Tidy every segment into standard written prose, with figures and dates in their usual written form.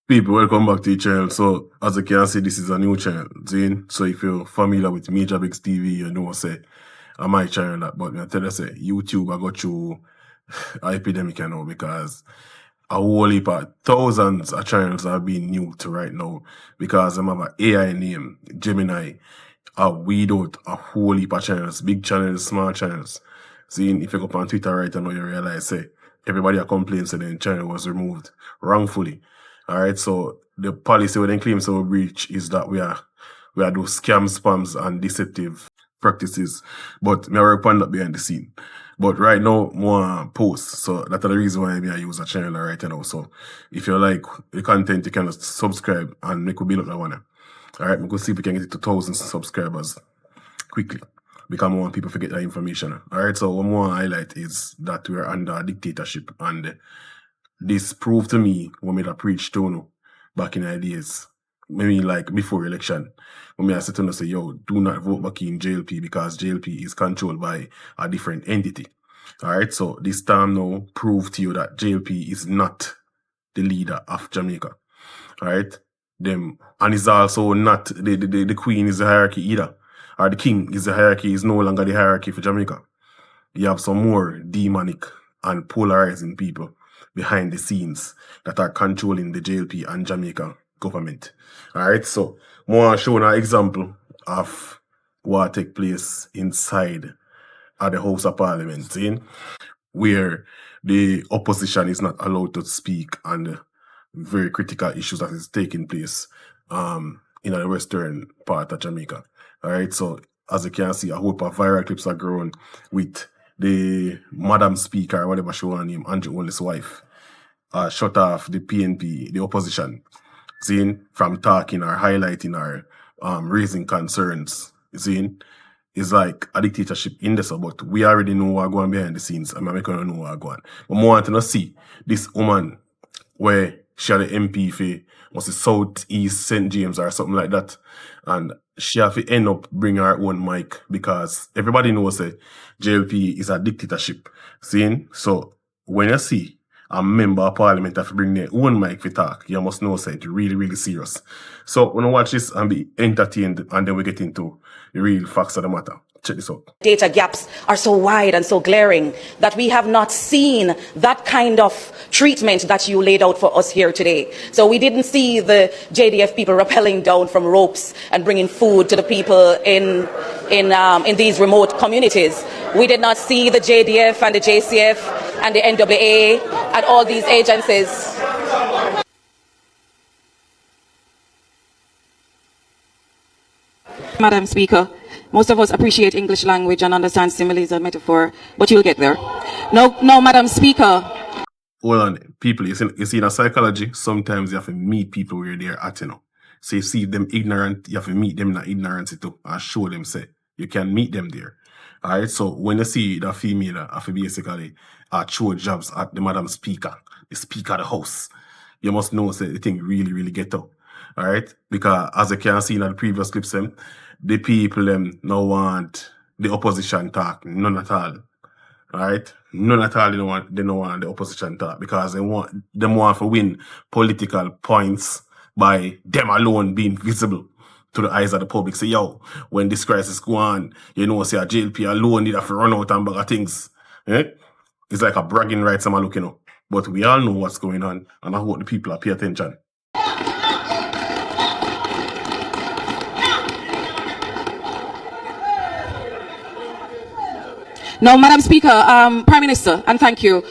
People, welcome back to the channel. So, as you can see, this is a new channel, Zane. So, if you're familiar with Major Bigs TV, you know, say, I might channel that, but I tell you, say, YouTube, I got through an epidemic, you know, because a whole heap of thousands of channels are being nuked right now because I have an AI name, Gemini. I weed out a whole heap of channels, big channels, small channels. Seeing if you go up on Twitter right now, you realize, say, everybody a complain saying the channel was removed wrongfully. Alright, so the policy when they claim so breach is that we are do scam, spams, and deceptive practices. But me work on that behind the scene. But right now, more posts. So that's the reason why I use a channel right now. So if you like the content, you can subscribe and make a build up that one. Alright, we go see if we can get it to thousands of subscribers quickly. Because more people forget that information. Alright, so one more highlight is that we are under a dictatorship, and this proved to me when me preach to you back in the days. Maybe like before election. When I said to you, say, yo, do not vote back in JLP because JLP is controlled by a different entity. Alright, so this time now proved to you that JLP is not the leader of Jamaica. Alright? And it's also not the queen is the hierarchy either. Or the king is the hierarchy, is no longer the hierarchy for Jamaica. You have some more demonic and polarizing people behind the scenes that are controlling the JLP and Jamaica government. Alright, so more showing an example of what take place inside at the House of Parliament, see? Where the opposition is not allowed to speak on the very critical issues that is taking place in the western part of Jamaica. Alright, so as you can see, a whole of viral clips are growing with the Madam Speaker, whatever she want to name, Andrew Holness wife, shut off the PNP, the opposition, seeing from talking or highlighting or raising concerns. Seeing it's like a dictatorship in this, but we already know what going behind the scenes. I'm not going to know what going. But more want to see this woman where she had the MP for must be South East St. James or something like that, and she have to end up bring her own mic because everybody knows that JLP is a dictatorship. Seeing? So when you see a member of parliament have to bring their own mic for talk, you must know that it's really, really serious. So when you watch this and be entertained, and then we get into the real facts of the matter. Check this out. Data gaps are so wide and so glaring that we have not seen that kind of treatment that you laid out for us here today. So we didn't see the JDF people rappelling down from ropes and bringing food to the people in these remote communities. We did not see the JDF and the JCF and the NWA and all these agencies. Madam Speaker, most of us appreciate English language and understand similes and metaphor, but you'll get there. No, Madam Speaker. Hold on, people, you see in a psychology, sometimes you have to meet people where they're at, you know. So you see them ignorant, you have to meet them in ignorance too, and show them, say, you can meet them there. Alright, so when you see the female have to basically throw jobs at the Madam Speaker, the Speaker of the House, you must know, say, the thing really, really get up. Alright, because as you can see in the previous clips, the people now want the opposition talk, none at all. Alright? None at all they don't want the opposition talk because they want to win political points by them alone being visible to the eyes of the public. Say, yo, when this crisis go on, you know, say a JLP alone need to run out and bag of things. Eh? It's like a bragging rights I'm looking at. But we all know what's going on, and I hope the people pay attention. No, Madam Speaker, Prime Minister, and thank you.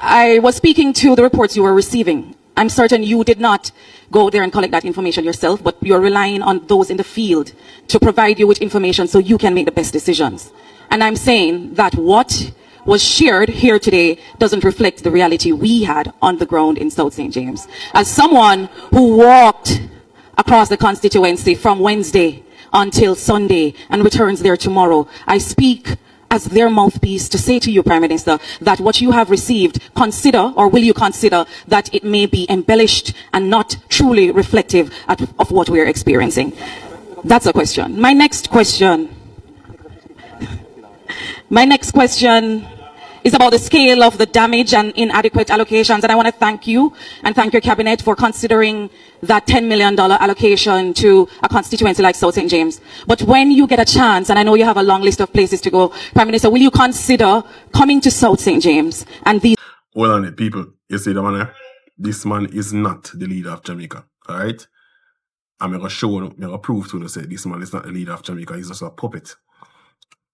I was speaking to the reports you were receiving. I'm certain you did not go there and collect that information yourself, but you're relying on those in the field to provide you with information so you can make the best decisions. And I'm saying that what was shared here today doesn't reflect the reality we had on the ground in South St. James. As someone who walked across the constituency from Wednesday until Sunday and returns there tomorrow, I speak as their mouthpiece to say to you, Prime Minister, that what you have received, consider, or will you consider that it may be embellished and not truly reflective of what we are experiencing? That's a question. My next question is about the scale of the damage and inadequate allocations. And I want to thank you and thank your cabinet for considering that $10 million allocation to a constituency like South St. James. But when you get a chance, and I know you have a long list of places to go, Prime Minister, will you consider coming to South St. James and these... Well on it, people. You see the man there? This man is not the leader of Jamaica. Alright? I'm going to show you, I'm going to prove to you say this man is not the leader of Jamaica. He's just a puppet.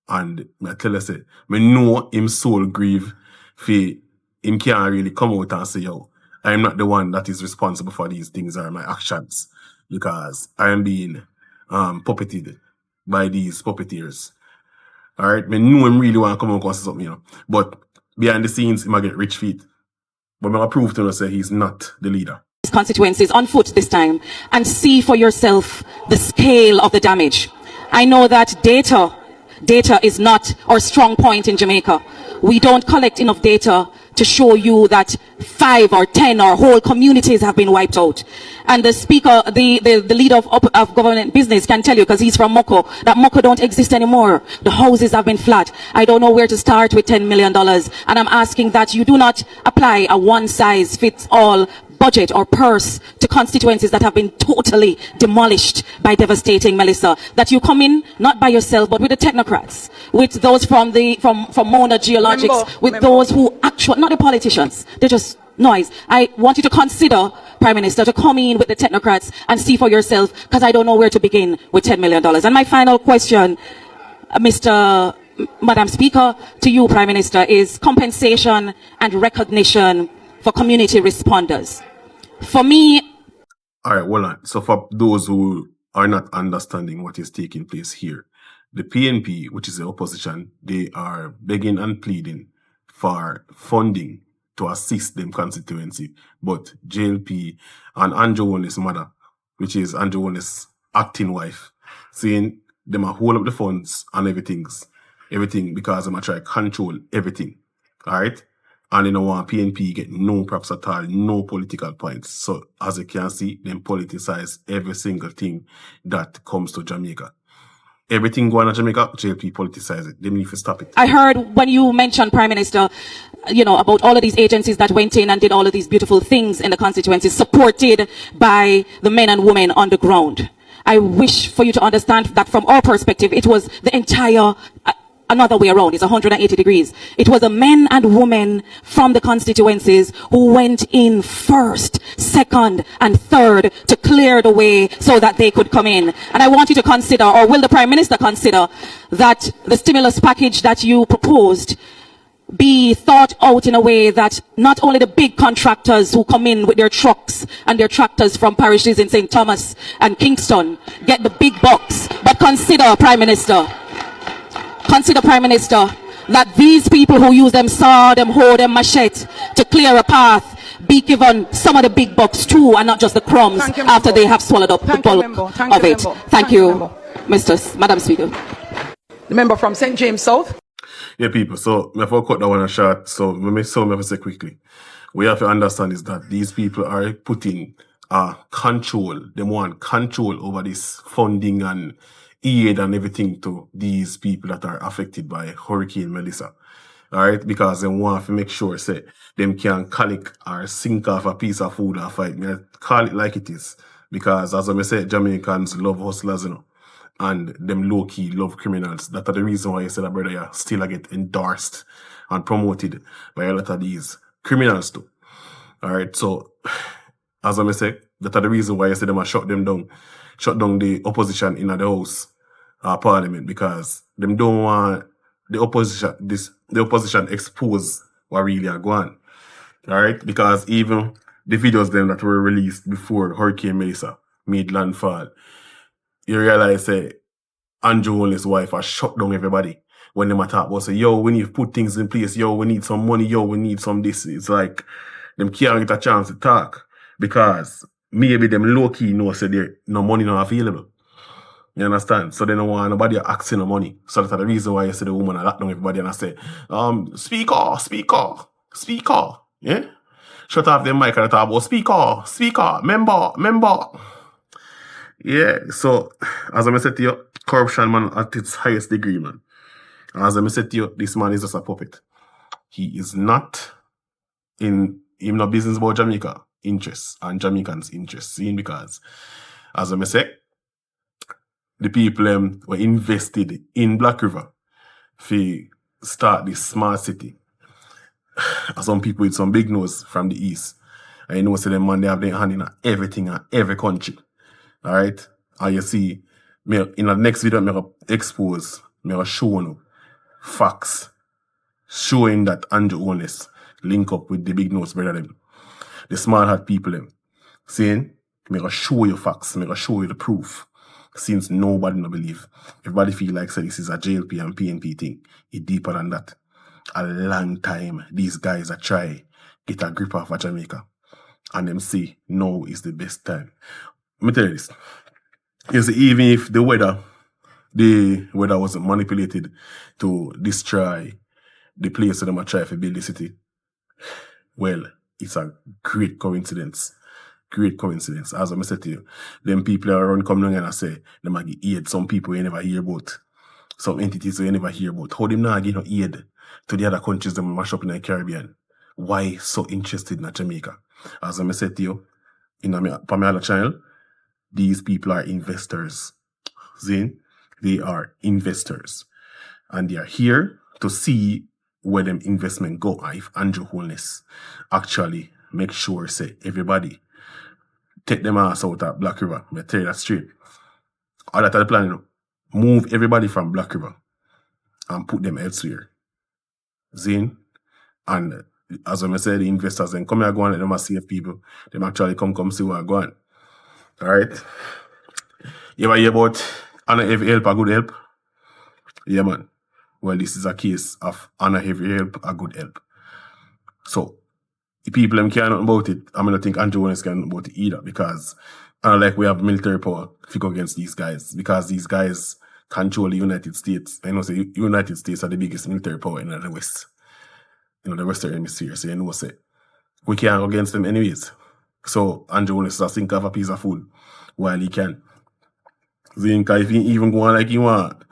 And I tell you, say, I know him soul grieve for him can't really come out and say, yo, I am not the one that is responsible for these things or my actions because I am being puppeted by these puppeteers. Alright? I know him really want to come out and say something, you know. But behind the scenes, he might get rich feet. But I'm going to prove to you say he's not the leader. Constituencies on foot this time and see for yourself the scale of the damage. I know that data is not our strong point in Jamaica. We don't collect enough data to show you that 5 or 10 or whole communities have been wiped out. And the speaker, the leader of government business can tell you, because he's from Moko, that Moko don't exist anymore. The houses have been flat. I don't know where to start with $10 million. And I'm asking that you do not apply a one-size-fits-all budget or purse to constituencies that have been totally demolished by devastating Melissa. That you come in not by yourself but with the technocrats, with those from Mona Geologics, with those who actually, not the politicians, they're just noise. I want you to consider, Prime Minister, to come in with the technocrats and see for yourself, because I don't know where to begin with $10 million. And my final question, Madam Speaker, to you, Prime Minister, is compensation and recognition for community responders. For me... All right, well, so for those who are not understanding what is taking place here, the PNP, which is the opposition, they are begging and pleading for funding to assist them constituency. But JLP and Andrew Holness mother, which is Andrew Holness' acting wife, saying them are hold up the funds and everything because them are try to control everything. All right? And you know what, PNP get no props at all, no political points. So as you can see, them politicize every single thing that comes to Jamaica. Everything going on Jamaica, JLP politicize it. They need to stop it. I heard when you mentioned, Prime Minister, you know, about all of these agencies that went in and did all of these beautiful things in the constituencies, supported by the men and women on the ground. I wish for you to understand that from our perspective, it was the entire... another way around, it's 180 degrees. It was the men and women from the constituencies who went in first, second, and third to clear the way so that they could come in. And I want you to consider, or will the Prime Minister consider, that the stimulus package that you proposed be thought out in a way that not only the big contractors who come in with their trucks and their tractors from parishes in St. Thomas and Kingston get the big bucks, but consider, Prime Minister, that these people who use them saw, them hoe, them machete to clear a path be given some of the big bucks too, and not just the crumbs after they have swallowed up the bulk of it. Thank you, Madam Speaker. The member from St. James South. Yeah, people, so if I cut that one short, so let me say quickly. We have to understand is that these people are putting control, they want control over this funding and aid and everything to these people that are affected by Hurricane Melissa. Alright, because they want to make sure say them can collect or sink off a piece of food or fight. Me call it like it is. Because as I say, Jamaicans love hustlers, you know. And them low-key love criminals. That are the reason why I said that brother yeah, still get endorsed and promoted by a lot of these criminals too. Alright, so as I say, that are the reason why I said them a shut them down. Shut down the opposition in the house parliament, because them don't want the opposition expose what really are going on. Alright? Because even the videos them that were released before Hurricane Melissa made landfall, you realize Andrew Holness' wife has shut down everybody when they talk about say, yo, we need to put things in place, yo, we need some money, yo, we need some this. It's like them can't get a chance to talk because maybe them low-key know say there no money not available. You understand? So they don't want nobody asking no money. So that's the reason why I say the woman I lock down everybody and I say, speaker. Yeah? Shut off the mic and talk about speaker, member. Yeah, so as I said to you, corruption man at its highest degree, man. As I said to you, this man is just a puppet. he is not in no business about Jamaica interests and Jamaicans' interests. See, because as I say, the people were invested in Black River to start this smart city. Some people with some big nose from the east. And you know, say them man, they have their hand in everything and every country. Alright? And you see, in the next video, I'm going to expose, I'm going to show you facts showing that Andrew Holness link up with the big nose brother them. The smart heart people them. Saying, I'm going to show you facts, I'm going to show you the proof. Since nobody no believe. Everybody feel like say this is a JLP and PNP thing. It's deeper than that. A long time, these guys are try get a grip of Jamaica. And them say, no is the best time. Let me tell you this. You see, even if the weather wasn't manipulated to destroy the place that them try to build the city, well, it's a great coincidence. Great coincidence. As I said to you, them people around come down and I say, they might give aid some people you never hear about. Some entities you never hear about. How them not give no aid to the other countries that mash up in the Caribbean? Why so interested in Jamaica? As I said to you, in my other channel, these people are investors. See? They are investors. And they are here to see where them investment go. If Andrew Holness actually make sure, say, everybody take them ass out of Black River. I tell you that straight. All that the plan, you know. Move everybody from Black River and put them elsewhere. Zine. And as I said, the investors then come here go and let them save people. Them actually come see what go on. Alright? You ever hear about Anna Heavy Help a good help? Yeah, man. Well, this is a case of Anna Heavy Help a good help. So, the people them care nothing about it. I mean, I think Andrew Holness care nothing about it either because like we have military power to go against these guys because these guys control the United States. I know say United States are the biggest military power in the West. You know, the Western Hemisphere. So you know say we can't go against them anyways. So Andrew Holness is a sink of a piece of food while he can. Zinka, if he even go on like you want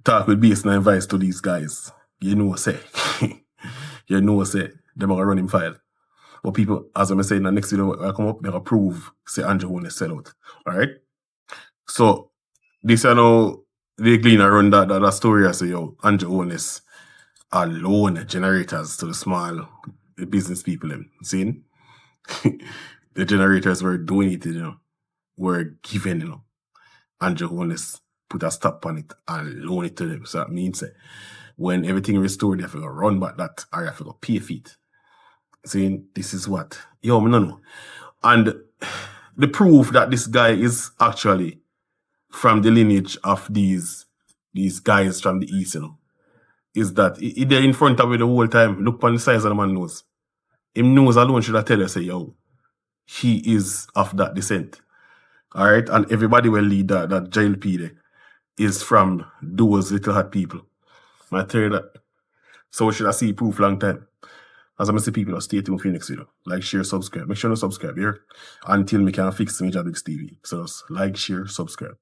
talk with baseline vice to these guys, you know say them are running file. But people, as I'm saying in the next video, I come up, they're prove, say Andrew Holness sell out. Alright? So, this you know, they glean around that story, I say, yo, Andrew Holness are loan generators to the small business people. See? The generators were doing it, you know, were given, you know. Andrew Holness put a stop on it and loan it to them. So that means when everything restored, they have to go run back that, or they have to go pay for it. Saying this is what yo me no know. And the proof that this guy is actually from the lineage of these guys from the east, you know, is that they're in front of you the whole time. Look on the size of the man nose. Him nose alone should have tell you say yo, he is of that descent. Alright, and everybody will lead that JLP there is from those little hot people. I tell you that. So should I see proof long time? As I'm say people, stay tuned for the next video. Like, share, subscribe. Make sure to subscribe here until we can fix Major Biggs TV. So just like, share, subscribe.